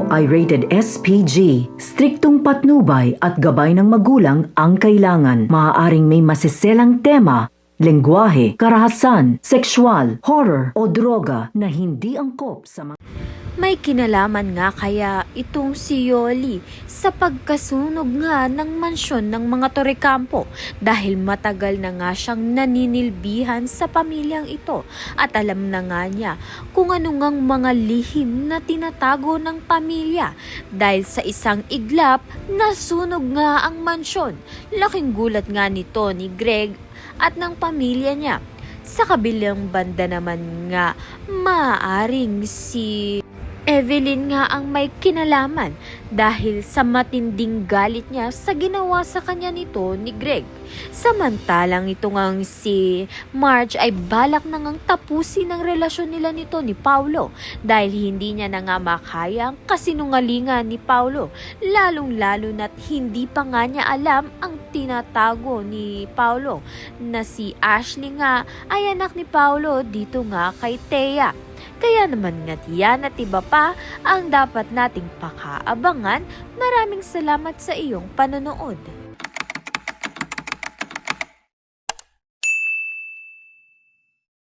ito ay rated SPG. Striktong patnubay at gabay ng magulang ang kailangan. Maaaring may masiselang tema, lengguwahe, karahasan, sexual, horror o droga na hindi angkop sa mga... May kinalaman nga kaya itong si Yoli sa pagkasunog nga ng mansyon ng mga Torrecampo dahil matagal na nga siyang naninilbihan sa pamilyang ito at alam na nga niya kung ano ngang mga lihim na tinatago ng pamilya dahil sa isang iglap nasunog nga ang mansyon. Laking gulat nga nito ni Greg at ng pamilya niya. Sa kabilang banda naman nga maaaring si Evelyn nga ang may kinalaman dahil sa matinding galit niya sa ginawa sa kanya nito ni Greg. Samantalang ito ngang si Marge ay balak na ngang tapusin ang relasyon nila nito ni Paulo dahil hindi niya na nga makaya ang kasinungalingan ni Paulo, lalong-lalo na't hindi pa nga niya alam ang tinatago ni Paulo na si Ashley nga ay anak ni Paulo dito nga kay Thea. Kaya naman nga yan at iba pa ang dapat nating pakaabangan. Maraming salamat sa iyong panonood.